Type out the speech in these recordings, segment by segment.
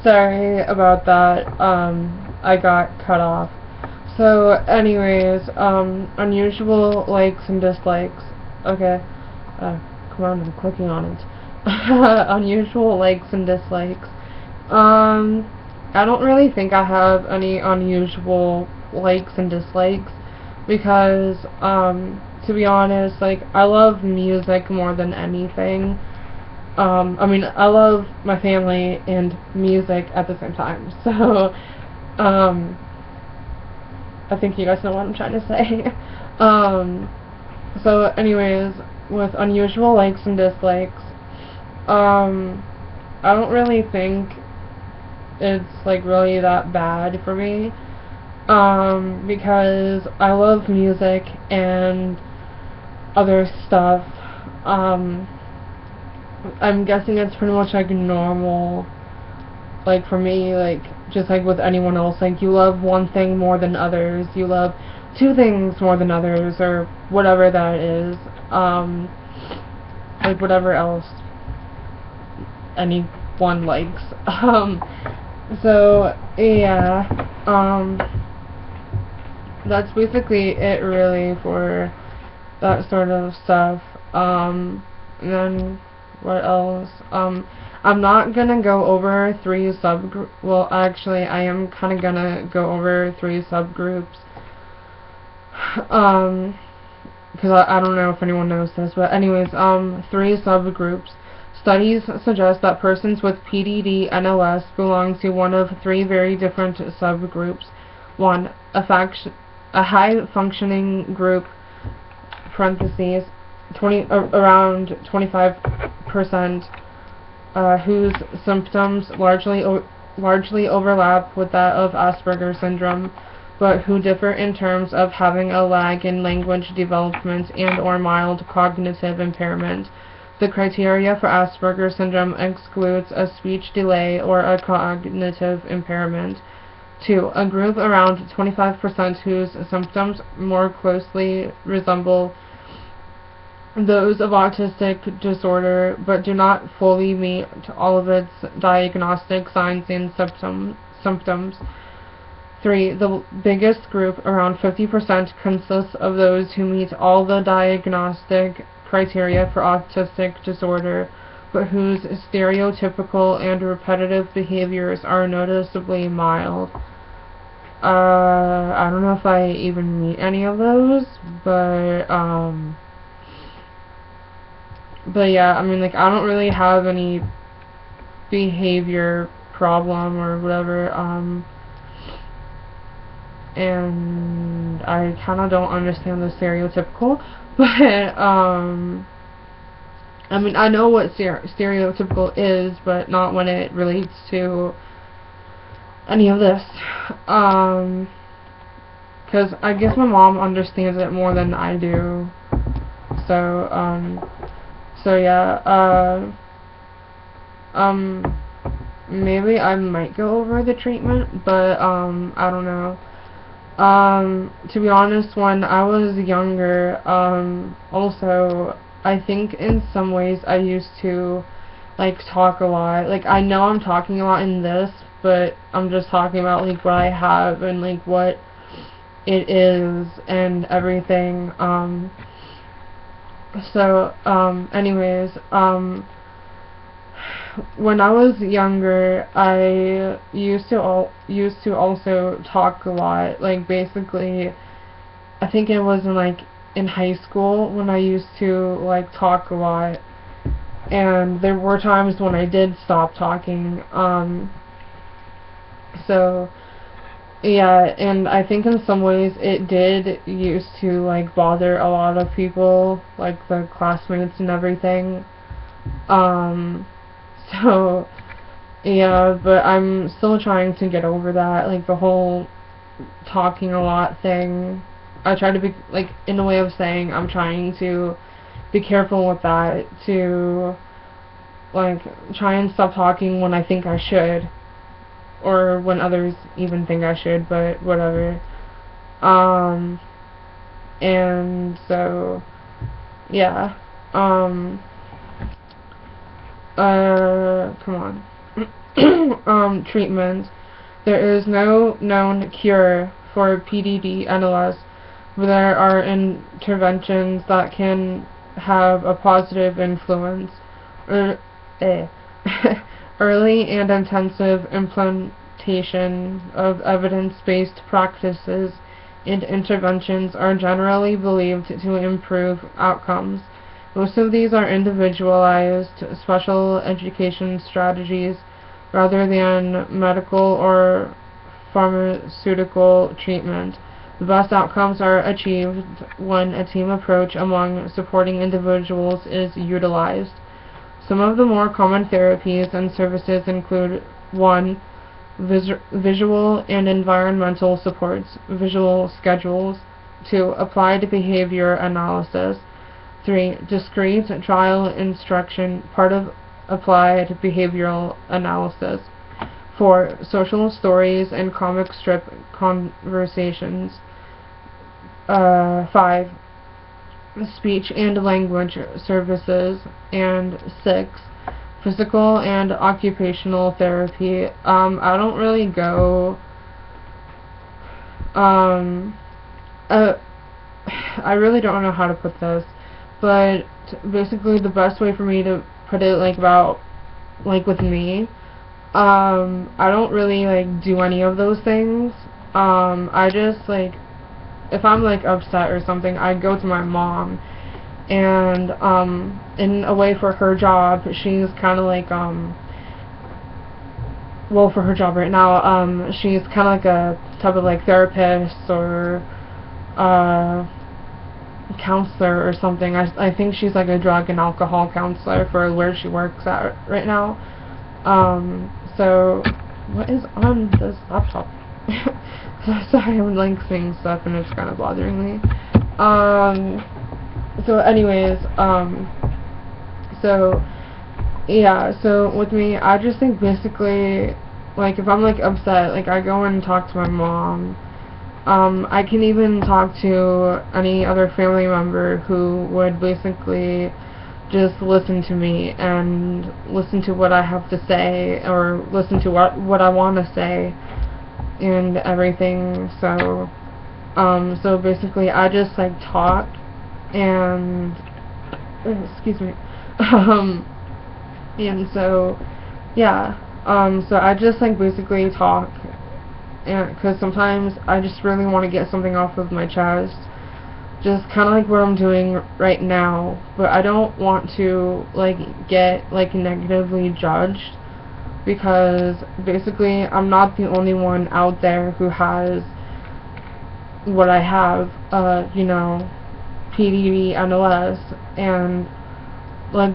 Sorry about that. I got cut off. So, anyways, unusual likes and dislikes. Okay. Come on, I'm clicking on it. Unusual likes and dislikes. I don't really think I have any unusual likes and dislikes because, to be honest, like, I love music more than anything. I mean, I love my family and music at the same time. So, um, I think you guys know what I'm trying to say. um, so, anyways, with unusual likes and dislikes, um, I don't really think it's like really that bad for me. Because I love music and other stuff. Um, I'm guessing it's pretty much like normal, like for me, like just like with anyone else, like you love one thing more than others, you love two things more than others, or whatever that is, like whatever else anyone likes. So yeah, that's basically it really for that sort of stuff. And then what else? I'm not gonna go over three subgroups. Well, actually, I am kind of gonna go over three subgroups. Um, because I don't know if anyone knows this, but anyways, three subgroups. Studies suggest that persons with PDD-NOS belong to one of three very different subgroups. One, a high-functioning group, parentheses, around 25%, whose symptoms largely overlap with that of Asperger's syndrome, but who differ in terms of having a lag in language development and/or mild cognitive impairment. The criteria for Asperger's syndrome excludes a speech delay or a cognitive impairment. 2. A group around 25% whose symptoms more closely resemble those of autistic disorder but do not fully meet all of its diagnostic signs and symptoms. 3. The biggest group, around 50%, consists of those who meet all the diagnostic criteria for autistic disorder, but whose stereotypical and repetitive behaviors are noticeably mild. I don't know if I even meet any of those, but yeah, I mean, like, I don't really have any behavior problem or whatever, and I kind of don't understand the stereotypical, but, I mean, I know what stereotypical is, but not when it relates to any of this, because I guess my mom understands it more than I do, so yeah, maybe I might go over the treatment, but, I don't know. To be honest, when I was younger, also, I think in some ways I used to, like, talk a lot. Like, I know I'm talking a lot in this, but I'm just talking about, like, what I have and, like, what it is and everything. Anyways, when I was younger, I used to also talk a lot. Like, basically, I think it was in high school when I used to like talk a lot, and there were times when I did stop talking. So yeah, and I think in some ways it did used to like bother a lot of people, like the classmates and everything. Um, so yeah, but I'm still trying to get over that, like the whole talking a lot thing. I try to be, like, in a way of saying I'm trying to be careful with that, to like try and stop talking when I think I should, or when others even think I should, but whatever. Um, and so, yeah, come on. treatment. There is no known cure for PDD-NOS, but there are interventions that can have a positive influence. Er, eh. Early and intensive implementation of evidence-based practices and interventions are generally believed to improve outcomes. Most of these are individualized, special education strategies rather than medical or pharmaceutical treatment. The best outcomes are achieved when a team approach among supporting individuals is utilized. Some of the more common therapies and services include 1. Visual and environmental supports, visual schedules. 2. Applied behavior analysis. 3. Discrete trial instruction, part of applied behavioral analysis. 4. Social stories and comic strip conversations. 5. Speech and language services. And 6. Physical and occupational therapy. I don't really go I really don't know how to put this, but basically the best way for me to put it, with me, I don't really do any of those things. I just if I'm upset or something, I go to my mom, and in a way, for her job, she's kind of well, for her job right now, she's kind of a type of therapist or counselor or something. I think she's a drug and alcohol counselor for where she works at right now. So what is on this laptop? Sorry, I'm seeing stuff and it's kind of bothering me. So anyways, so yeah, so with me, I just think basically, if I'm upset, I go and talk to my mom. I can even talk to any other family member who would basically just listen to me and listen to what I have to say, or listen to what I want to say and everything. So so basically I just talk and excuse me. And so yeah, so I just basically talk, and because sometimes I just really want to get something off of my chest, just kind of what I'm doing right now, but I don't want to get negatively judged, because basically I'm not the only one out there who has what I have, you know, PDD-NOS, and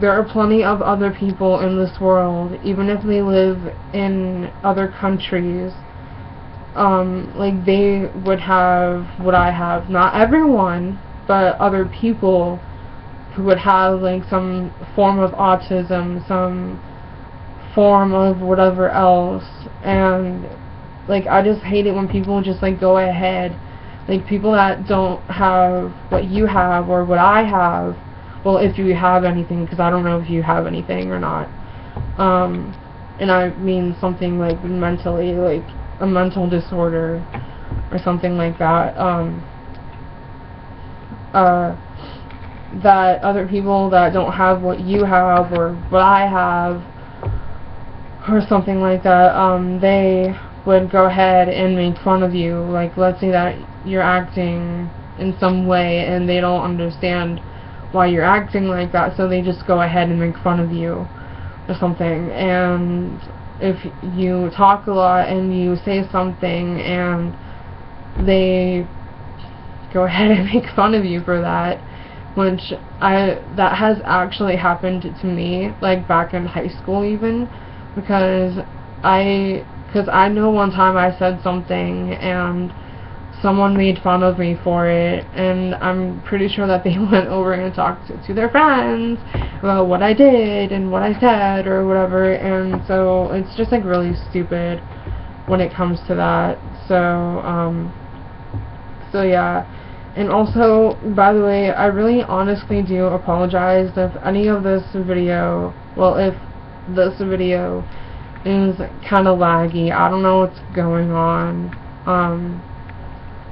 there are plenty of other people in this world, even if they live in other countries, they would have what I have. Not everyone, but other people who would have some form of autism, some form of whatever else. And I just hate it when people just go ahead, people that don't have what you have or what I have. Well, if you have anything, because I don't know if you have anything or not. And I mean something mentally, a mental disorder or something like that. That other people that don't have what you have or what I have or something like that, they would go ahead and make fun of you. Let's say that you're acting in some way and they don't understand why you're acting like that, so they just go ahead and make fun of you or something. And if you talk a lot and you say something and they go ahead and make fun of you for that, which that has actually happened to me, back in high school even, because I know one time I said something and someone made fun of me for it, and I'm pretty sure that they went over and talked to their friends about what I did and what I said or whatever, and so it's just really stupid when it comes to that. So so yeah. And also, by the way, I really honestly do apologize if any of this video, well, if this video is kind of laggy. I don't know what's going on.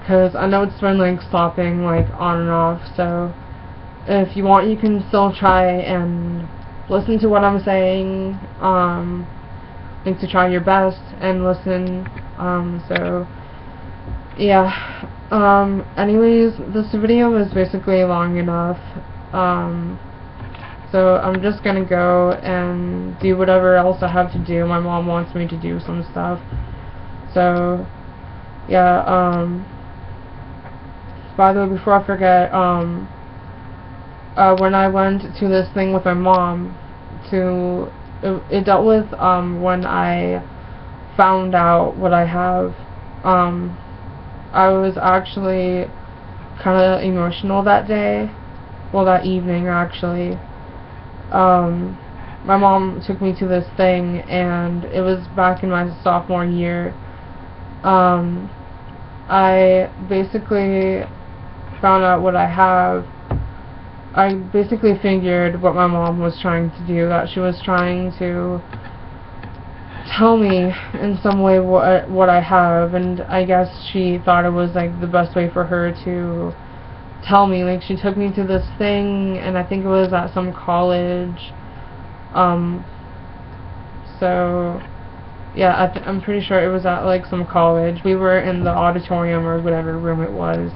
Because I know it's been like stopping like on and off. So if you want, you can still try and listen to what I'm saying. Like to try your best and listen. So yeah. Anyways, this video is basically long enough. So I'm just gonna go and do whatever else I have to do. My mom wants me to do some stuff. So yeah, by the way, before I forget, when I went to this thing with my mom, it dealt with, when I found out what I have, I was actually kind of emotional that day, well, that evening, actually. My mom took me to this thing, and it was back in my sophomore year. I basically found out what I have. I basically figured what my mom was trying to do, that she was trying to tell me in some way what I have, and I guess she thought it was like the best way for her to tell me. Like, she took me to this thing, and I think it was at some college. So yeah, I'm pretty sure it was at like some college. We were in the auditorium or whatever room it was.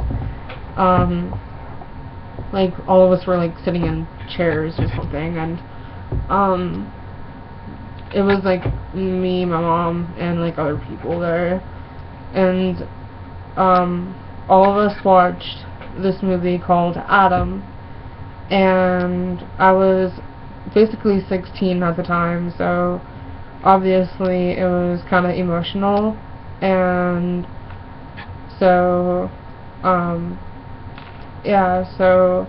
Like, all of us were like sitting in chairs or something, and it was like me, my mom, and like other people there, and all of us watched this movie called Adam, and I was basically 16 at the time, so obviously it was kind of emotional, and so yeah, so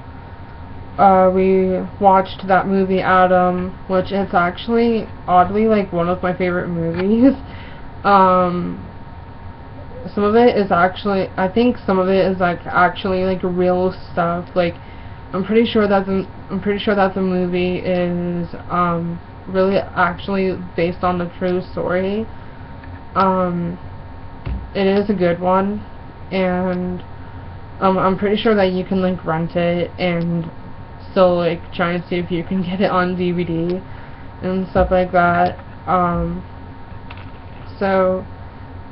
we watched that movie Adam, which is actually oddly like one of my favorite movies. Some of it is actually, I think some of it is like actually like real stuff. Like, I'm pretty sure that the movie is really actually based on the true story. It is a good one, and I'm pretty sure that you can like rent it and still like try and see if you can get it on DVD and stuff like that. So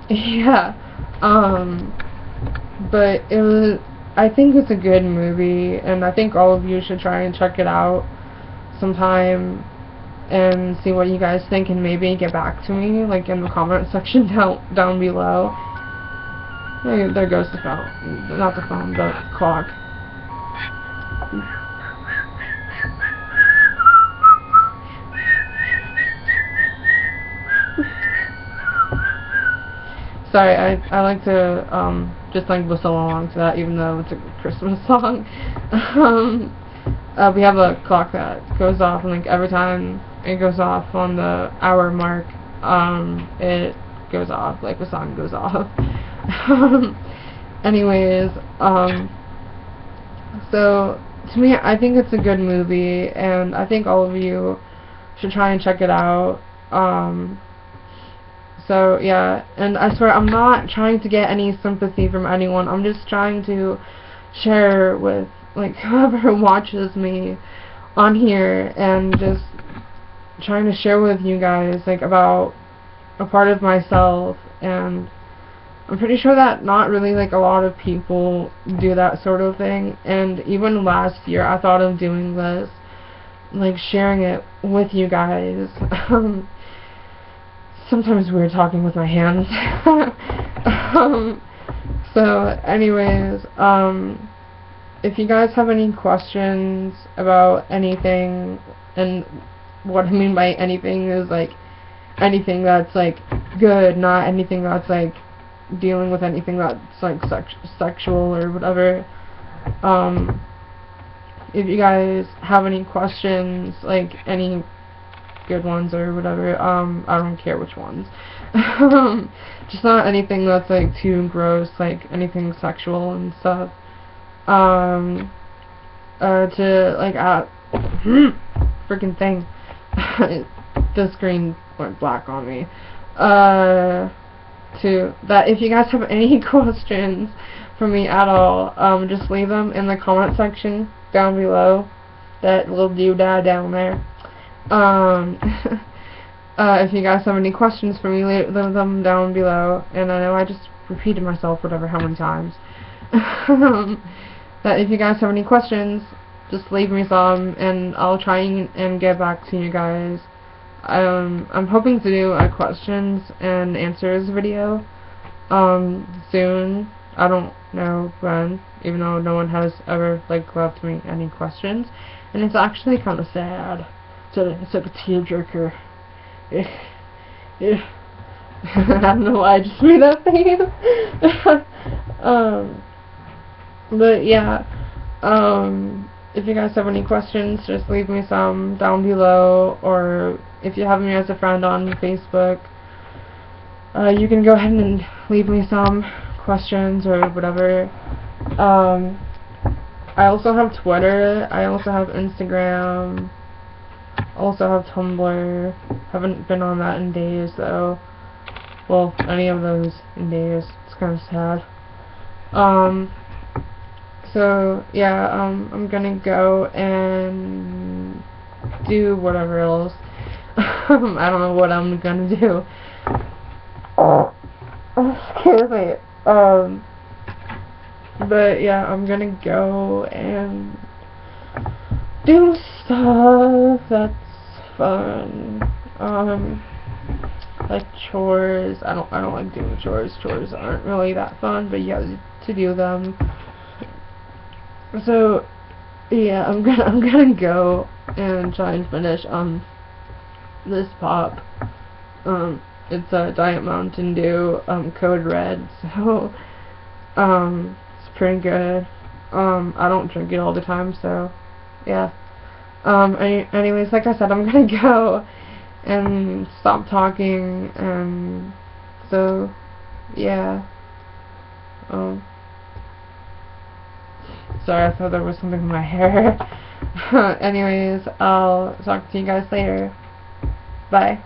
yeah, but I think it's a good movie, and I think all of you should try and check it out sometime and see what you guys think, and maybe get back to me like in the comment section down below. Hey, there goes the phone. Not the phone, the clock. Sorry, I like to just like whistle along to that, even though it's a Christmas song. We have a clock that goes off, and like every time it goes off on the hour mark, it goes off, like the song goes off. Anyways, so to me, I think it's a good movie, and I think all of you should try and check it out. So yeah, and I swear I'm not trying to get any sympathy from anyone. I'm just trying to share with like whoever watches me on here, and just trying to share with you guys like about a part of myself. And I'm pretty sure that not really like a lot of people do that sort of thing, and even last year I thought of doing this, like sharing it with you guys. Sometimes weird talking with my hands. So anyways, if you guys have any questions about anything, and what I mean by anything is like anything that's like good, not anything that's like dealing with anything that's like sexual or whatever. If you guys have any questions, like any good ones or whatever, I don't care which ones. Just not anything that's like too gross, like anything sexual and stuff. To like freaking thing. The screen went black on me. To that if you guys have any questions for me at all, just leave them in the comment section down below. That little doodad down there. If you guys have any questions for me, leave them down below. And I know I just repeated myself whatever how many times. That if you guys have any questions, just leave me some, and I'll try and get back to you guys. I'm hoping to do a questions and answers video soon. I don't know when, even though no one has ever left me any questions, and it's actually kind of sad. So it's like a tearjerker. I don't know why I just made that face. But yeah, if you guys have any questions, just leave me some down below, or if you have me as a friend on Facebook, you can go ahead and leave me some questions or whatever. I also have Twitter, I also have Instagram, also have Tumblr. Haven't been on that in days though. Well, any of those in days. It's kind of sad. So yeah, I'm gonna go and do whatever else. I don't know what I'm gonna do. Excuse me. But yeah, I'm gonna go and do stuff that's fun. Like chores. I don't like doing chores. Chores aren't really that fun, but you have to do them. So yeah, I'm gonna go and try and finish this pop. It's a Diet Mountain Dew Code Red, so it's pretty good. I don't drink it all the time, so yeah. Anyways, like I said, I'm gonna go and stop talking, and so yeah. Sorry, I thought there was something in my hair. Anyways, I'll talk to you guys later. Bye.